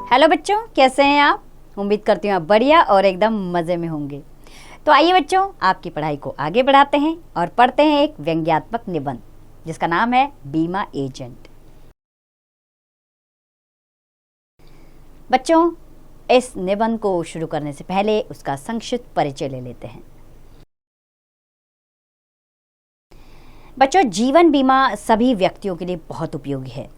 Hello बच्चों, कैसे हैं आप। उम्मीद करती हूँ आप बढ़िया और एकदम मज़े में होंगे। तो आइए बच्चों, आपकी पढ़ाई को आगे बढ़ाते हैं और पढ़ते हैं एक व्यंग्यात्मक निबंध जिसका नाम है बीमा एजेंट। बच्चों, इस निबंध को शुरू करने से पहले उसका संक्षिप्त परिचय ले लेते हैं। बच्चों, जीवन बीमा सभी व्यक्तियों के लिए बहुत उपयोगी है।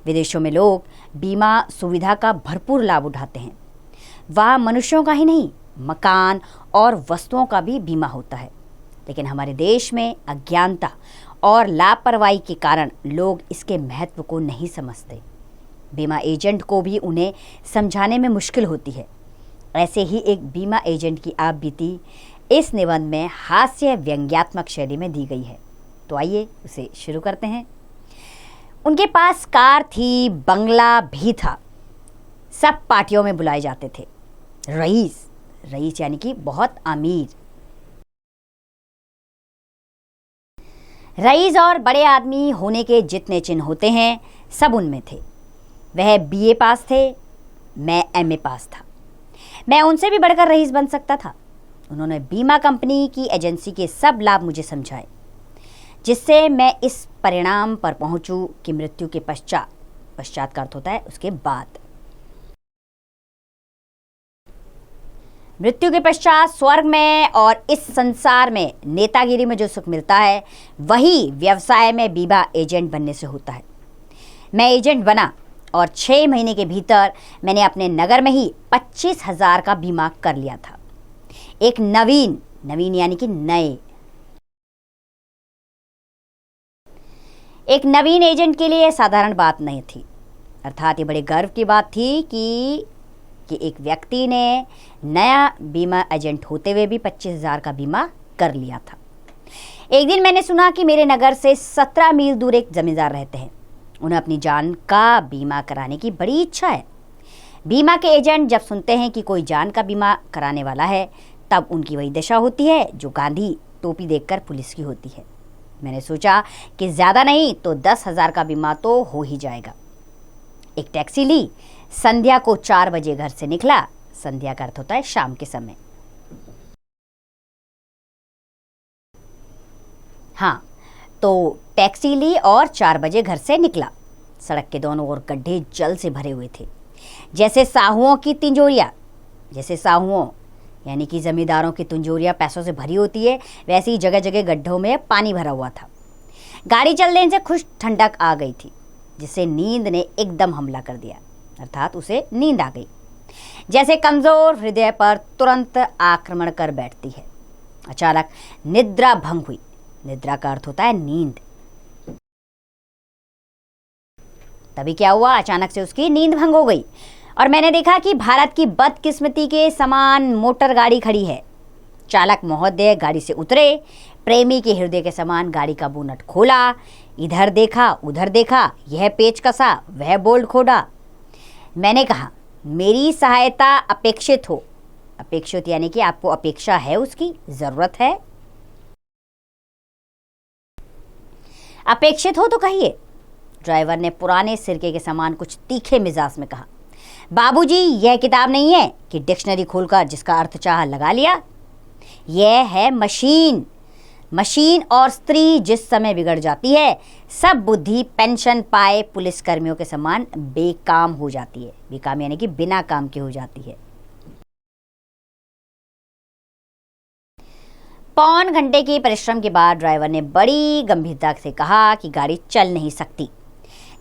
विदेशों में लोग बीमा सुविधा का भरपूर लाभ उठाते हैं। वहाँ मनुष्यों का ही नहीं, मकान और वस्तुओं का भी बीमा होता है। लेकिन हमारे देश में अज्ञानता और लापरवाही के कारण लोग इसके महत्व को नहीं समझते। बीमा एजेंट को भी उन्हें समझाने में मुश्किल होती है। ऐसे ही एक बीमा एजेंट की आप बीती इस निबंध में हास्य व्यंग्यात्मक शैली में दी गई है। तो आइए उसे शुरू करते हैं। उनके पास कार थी, बंगला भी था, सब पार्टियों में बुलाए जाते थे। रईस यानी कि बहुत अमीर। रईस और बड़े आदमी होने के जितने चिन्ह होते हैं सब उनमें थे। वह बीए पास थे, मैं एमए पास था। मैं उनसे भी बढ़कर रईस बन सकता था। उन्होंने बीमा कंपनी की एजेंसी के सब लाभ मुझे समझाए, जिससे मैं इस परिणाम पर पहुंचूं कि मृत्यु के पश्चात का अर्थ होता है उसके बाद, मृत्यु के पश्चात स्वर्ग में और इस संसार में नेतागिरी में जो सुख मिलता है वही व्यवसाय में बीमा एजेंट बनने से होता है। मैं एजेंट बना और 6 महीने के भीतर मैंने अपने नगर में ही 25,000 का बीमा कर लिया था। एक नवीन यानी कि नए, एक नवीन एजेंट के लिए साधारण बात नहीं थी। अर्थात ये बड़े गर्व की बात थी कि एक व्यक्ति ने नया बीमा एजेंट होते हुए भी 25,000 का बीमा कर लिया था। एक दिन मैंने सुना कि मेरे नगर से 17 मील दूर एक जमींदार रहते हैं। उन्हें अपनी जान का बीमा कराने की बड़ी इच्छा है। बीमा के एजेंट जब सुनते हैं कि कोई जान का बीमा कराने वाला है, तब उनकी वही दशा होती है जो गांधी टोपी देखकर पुलिस की होती है। मैंने सोचा कि ज़्यादा नहीं तो 10,000 का बीमा तो हो ही जाएगा। एक टैक्सी ली, संध्या को 4 बजे घर से निकला। संध्या का अर्थ होता है शाम के समय। हाँ, तो टैक्सी ली और 4 बजे घर से निकला। सड़क के दोनों ओर गड्ढे जल से भरे हुए थे, जैसे साहुओं की तिजोरियां। जैसे साहुओं यानी कि जमींदारों की तिजोरियां पैसों से भरी होती है, वैसे ही जगह जगह गड्ढों में पानी भरा हुआ था। गाड़ी चलने से खुश ठंडक आ गई थी, जिससे नींद ने एकदम हमला कर दिया। अर्थात उसे नींद आ गई, जैसे कमजोर हृदय पर तुरंत आक्रमण कर बैठती है। अचानक निद्रा भंग हुई। निद्रा का अर्थ होता है नींद। तभी क्या हुआ, अचानक से उसकी नींद भंग हो गई और मैंने देखा कि भारत की बदकिस्मती के समान मोटर गाड़ी खड़ी है। चालक महोदय गाड़ी से उतरे, प्रेमी के हृदय के समान गाड़ी का बोनट खोला, इधर देखा उधर देखा, यह पेच कसा वह बोल्ट खोदा। मैंने कहा, मेरी सहायता अपेक्षित हो। अपेक्षित यानी कि आपको अपेक्षा है, उसकी जरूरत है। अपेक्षित हो तो कहिए। ड्राइवर ने पुराने सिरके के समान कुछ तीखे मिजाज में कहा, बाबूजी, यह किताब नहीं है कि डिक्शनरी खोलकर जिसका अर्थ चाहा लगा लिया। यह है मशीन। मशीन और स्त्री जिस समय बिगड़ जाती है, सब बुद्धि पेंशन पाए पुलिसकर्मियों के समान बेकाम हो जाती है। बेकाम यानी कि बिना काम के हो जाती है। पौन घंटे के परिश्रम के बाद ड्राइवर ने बड़ी गंभीरता से कहा कि गाड़ी चल नहीं सकती।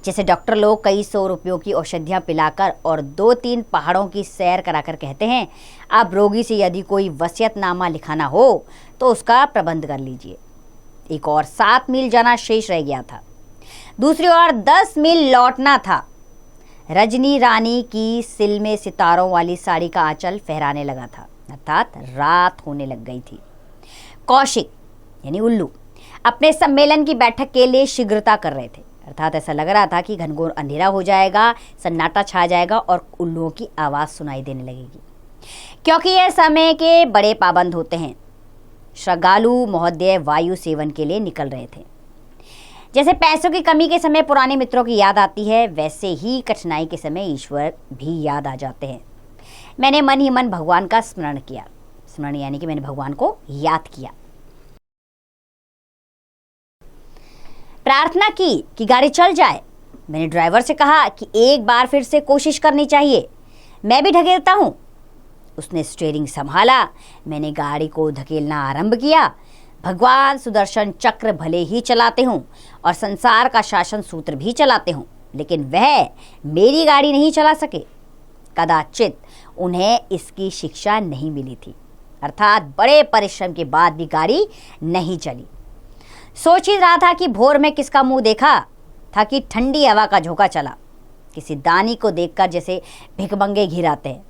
जैसे डॉक्टर लोग कई 100 रुपयों की औषधियाँ पिलाकर और 2-3 पहाड़ों की सैर कराकर कहते हैं, अब रोगी से यदि कोई वसीयतनामा लिखाना हो तो उसका प्रबंध कर लीजिए। एक और 7 मील जाना शेष रह गया था। दूसरी ओर 10 मील लौटना था। रजनी रानी की सिल में सितारों वाली साड़ी का आंचल फहराने लगा था। अर्थात रात होने लग गई थी। कौशिक यानी उल्लू अपने सम्मेलन की बैठक के लिए शीघ्रता कर रहे थे। अर्थात ऐसा लग रहा था कि घनघोर अंधेरा हो जाएगा, सन्नाटा छा जाएगा और उल्लुओं की आवाज़ सुनाई देने लगेगी, क्योंकि यह समय के बड़े पाबंद होते हैं। श्रद्धालु महोदय वायु सेवन के लिए निकल रहे थे। जैसे पैसों की कमी के समय पुराने मित्रों की याद आती है, वैसे ही कठिनाई के समय ईश्वर भी याद आ जाते हैं। मैंने मन ही मन भगवान का स्मरण किया। स्मरण यानी कि मैंने भगवान को याद किया। प्रार्थना की कि गाड़ी चल जाए। मैंने ड्राइवर से कहा कि एक बार फिर से कोशिश करनी चाहिए, मैं भी ढकेलता हूं। उसने स्टीयरिंग संभाला। मैंने गाड़ी को धकेलना आरंभ किया। भगवान सुदर्शन चक्र भले ही चलाते हों और संसार का शासन सूत्र भी चलाते हों, लेकिन वह मेरी गाड़ी नहीं चला सके। कदाचित उन्हें इसकी शिक्षा नहीं मिली थी, अर्थात बड़े परिश्रम के बाद भी गाड़ी नहीं चली। सोच ही रहा था कि भोर में किसका मुंह देखा था कि ठंडी हवा का झोंका चला। किसी दानी को देखकर जैसे भिखमंगे घिर आते हैं।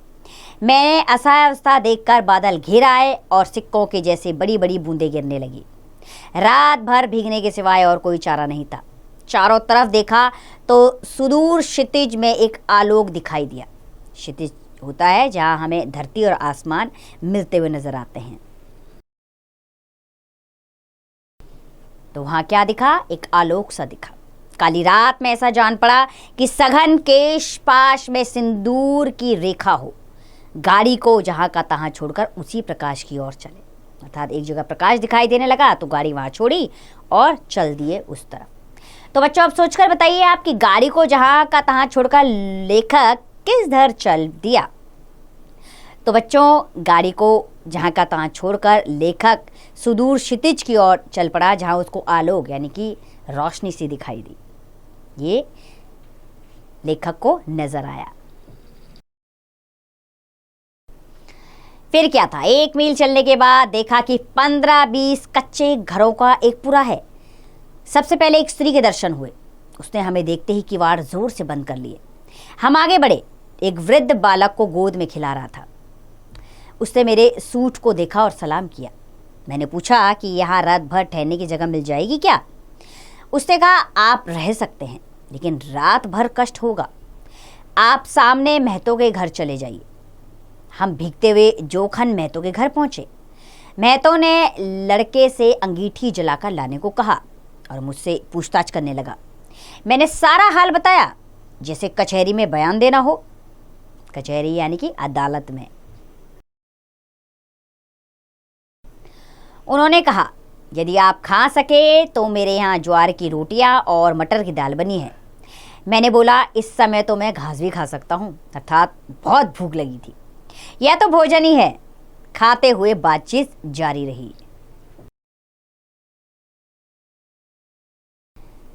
मैंने असहायावस्था देखकर बादल घिर आए और सिक्कों के जैसे बड़ी बड़ी बूंदें गिरने लगी। रात भर भीगने के सिवाय और कोई चारा नहीं था। चारों तरफ देखा तो सुदूर क्षितिज में एक आलोक दिखाई दिया। क्षितिज होता है जहां हमें धरती और आसमान मिलते हुए नजर आते हैं। तो वहां क्या दिखा? एक आलोक सा दिखा। काली रात में ऐसा जान पड़ा कि सघन केश पाश में सिंदूर की रेखा हो। गाड़ी को जहां का तहां छोड़कर उसी प्रकाश की ओर चले, अर्थात एक जगह प्रकाश दिखाई देने लगा तो गाड़ी वहां छोड़ी और चल दिए उस तरफ। तो बच्चों, अब सोचकर बताइए आपकी गाड़ी को जहां का तहां छोड़कर लेखक किस धर चल दिया? तो बच्चों, गाड़ी को जहां का तहां छोड़कर लेखक सुदूर क्षितिज की ओर चल पड़ा, जहां उसको आलोक यानी कि रोशनी सी दिखाई दी। ये लेखक को नजर आया। फिर क्या था? 1 मील चलने के बाद देखा कि 15-20 कच्चे घरों का एक पूरा है। सबसे पहले एक स्त्री के दर्शन हुए। उसने हमें देखते ही किवाड़ जोर से बंद कर लिए। हम आगे बढ़े। एक वृद्ध बालक को गोद में खिला रहा था। उसने मेरे सूट को देखा और सलाम किया। मैंने पूछा कि यहाँ रात भर ठहरने की जगह मिल जाएगी क्या? उसने कहा, आप रह सकते हैं, लेकिन रात भर कष्ट होगा। आप सामने महतो के घर चले जाइए। हम भीगते हुए जोखन महतो के घर पहुंचे। महतो ने लड़के से अंगीठी जलाकर लाने को कहा और मुझसे पूछताछ करने लगा। मैंने सारा हाल बताया, जैसे कचहरी में बयान देना हो। कचहरी यानी कि अदालत में। उन्होंने कहा, यदि आप खा सके तो मेरे यहाँ ज्वार की रोटियां और मटर की दाल बनी है। मैंने बोला, इस समय तो मैं घास भी खा सकता हूँ, अर्थात बहुत भूख लगी थी। यह तो भोजन ही है। खाते हुए बातचीत जारी रही।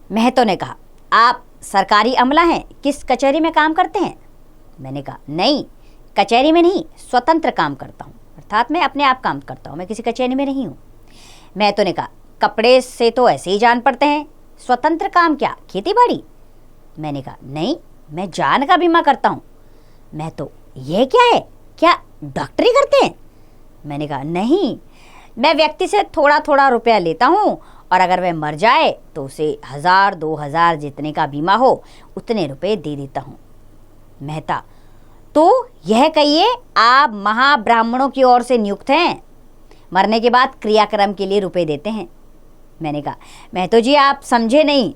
महतो ने कहा, आप सरकारी अमला हैं, किस कचहरी में काम करते हैं? मैंने कहा, नहीं, कचहरी में नहीं, स्वतंत्र काम करता हूँ, अर्थात मैं अपने आप काम करता हूँ, मैं किसी कचहरी में नहीं हूँ। महतो ने कहा, कपड़े से तो ऐसे ही जान पड़ते हैं, स्वतंत्र काम क्या, खेती बाड़ी? मैंने कहा, नहीं, मैं जान का बीमा करता हूँ। महतो, यह क्या है, क्या डॉक्टरी करते हैं? मैंने कहा, नहीं, मैं व्यक्ति से थोड़ा थोड़ा रुपया लेता हूँ और अगर वह मर जाए तो उसे 1000-2000 जितने का बीमा हो उतने रुपए दे देता हूँ। मेहता, तो यह कहिए आप महाब्राह्मणों की ओर से नियुक्त हैं, मरने के बाद क्रियाक्रम के लिए रुपए देते हैं। मैंने कहा, महतो जी आप समझे नहीं,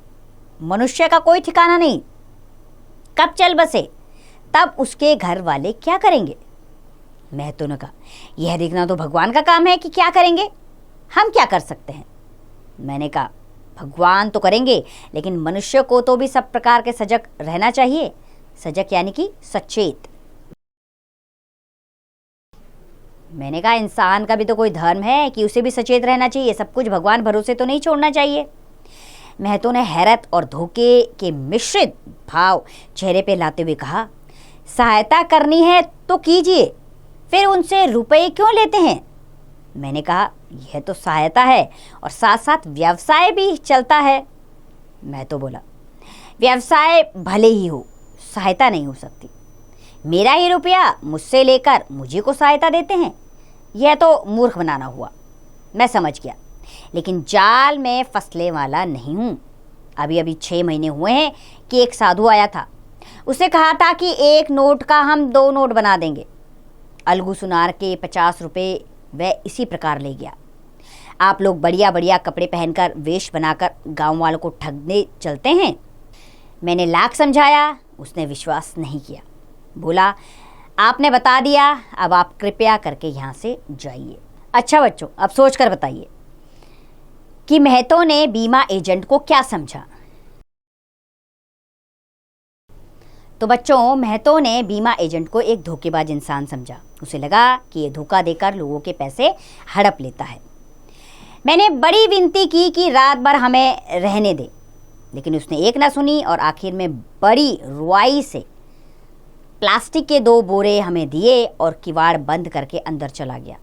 मनुष्य का कोई ठिकाना नहीं, कब चल बसे तब उसके घर वाले क्या करेंगे? महतो ने कहा, यह देखना तो भगवान का काम है कि क्या करेंगे, हम क्या कर सकते हैं? मैंने कहा, भगवान तो करेंगे, लेकिन मनुष्य को तो भी सब प्रकार के सजग रहना चाहिए। सजग यानी कि सचेत। मैंने कहा, इंसान का भी तो कोई धर्म है कि उसे भी सचेत रहना चाहिए, सब कुछ भगवान भरोसे तो नहीं छोड़ना चाहिए। महतो ने हैरत और धोखे के मिश्रित भाव चेहरे पे लाते हुए कहा, सहायता करनी है तो कीजिए, फिर उनसे रुपए क्यों लेते हैं? मैंने कहा, यह तो सहायता है और साथ साथ व्यवसाय भी चलता है। मैं तो बोला, व्यवसाय भले ही हो, सहायता नहीं हो सकती। मेरा ही रुपया मुझसे लेकर मुझे को सहायता देते हैं, यह तो मूर्ख बनाना हुआ। मैं समझ गया, लेकिन जाल में फंसने वाला नहीं हूँ। अभी अभी 6 महीने हुए हैं कि एक साधु आया था। उसने कहा था कि 1 नोट का हम 2 नोट बना देंगे। अलगू सुनार के 50 रुपये वह इसी प्रकार ले गया। आप लोग बढ़िया बढ़िया कपड़े पहनकर वेश बनाकर गांव वालों को ठगने चलते हैं। मैंने लाख समझाया, उसने विश्वास नहीं किया। बोला, आपने बता दिया, अब आप कृपया करके यहाँ से जाइए। अच्छा बच्चों, अब सोच कर बताइए कि महतो ने बीमा एजेंट को क्या समझा। तो बच्चों, महतो ने बीमा एजेंट को एक धोखेबाज इंसान समझा। उसे लगा कि ये धोखा देकर लोगों के पैसे हड़प लेता है। मैंने बड़ी विनती की कि रात भर हमें रहने दे, लेकिन उसने एक ना सुनी और आखिर में बड़ी रुआई से प्लास्टिक के 2 बोरे हमें दिए और किवाड़ बंद करके अंदर चला गया।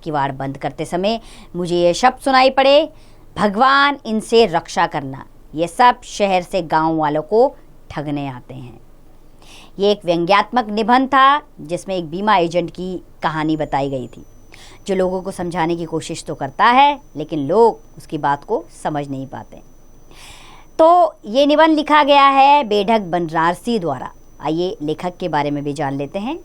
किवाड़ बंद करते समय मुझे ये शब्द सुनाई पड़े, भगवान इनसे रक्षा करना, ये सब शहर से गांव वालों को ठगने आते हैं। ये एक व्यंग्यात्मक निबंध था जिसमें एक बीमा एजेंट की कहानी बताई गई थी, जो लोगों को समझाने की कोशिश तो करता है, लेकिन लोग उसकी बात को समझ नहीं पाते। तो ये निबंध लिखा गया है बेढक बनारसी द्वारा। आइए लेखक के बारे में भी जान लेते हैं।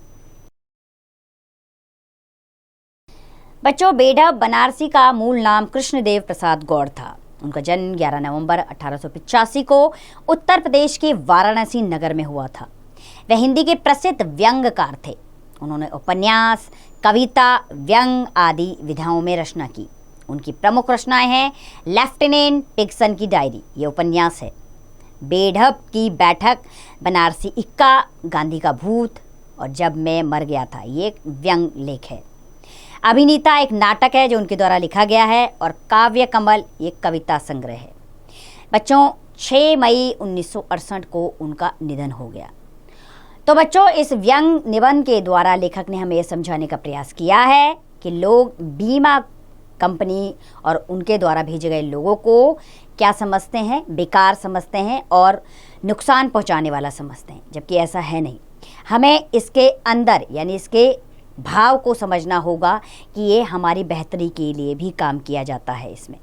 बच्चों, बेढक बनारसी का मूल नाम कृष्णदेव प्रसाद गौड़ था। उनका जन्म 11 नवंबर 1885 को उत्तर प्रदेश के वाराणसी नगर में हुआ था। वह हिंदी के प्रसिद्ध व्यंग्यकार थे। उन्होंने उपन्यास, कविता, व्यंग आदि विधाओं में रचना की। उनकी प्रमुख रचनाएं हैं लेफ्टिनेंट पिग्सन की डायरी, ये उपन्यास है, बेढक की बैठक, बनारसी इक्का, गांधी का भूत और जब मैं मर गया था, ये एक व्यंग लेख है। अभिनीता एक नाटक है जो उनके द्वारा लिखा गया है और काव्य कमल ये कविता संग्रह है। बच्चों, 6 मई 1968 को उनका निधन हो गया। तो बच्चों, इस व्यंग निबंध के द्वारा लेखक ने हमें यह समझाने का प्रयास किया है कि लोग बीमा कंपनी और उनके द्वारा भेजे गए लोगों को क्या समझते हैं, बेकार समझते हैं और नुकसान पहुंचाने वाला समझते हैं, जबकि ऐसा है नहीं। हमें इसके अंदर यानी इसके भाव को समझना होगा कि ये हमारी बेहतरी के लिए भी काम किया जाता है इसमें।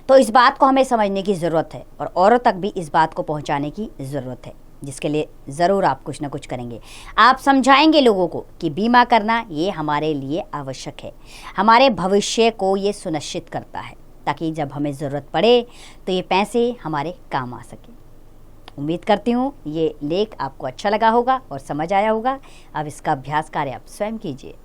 तो इस बात को हमें समझने की ज़रूरत है और औरों तक भी इस बात को पहुंचाने की ज़रूरत है, जिसके लिए ज़रूर आप कुछ ना कुछ करेंगे। आप समझाएंगे लोगों को कि बीमा करना ये हमारे लिए आवश्यक है, हमारे भविष्य को ये सुनिश्चित करता है, ताकि जब हमें ज़रूरत पड़े तो ये पैसे हमारे काम आ सके। उम्मीद करती हूँ ये लेख आपको अच्छा लगा होगा और समझ आया होगा। अब इसका अभ्यास कार्य आप स्वयं कीजिए।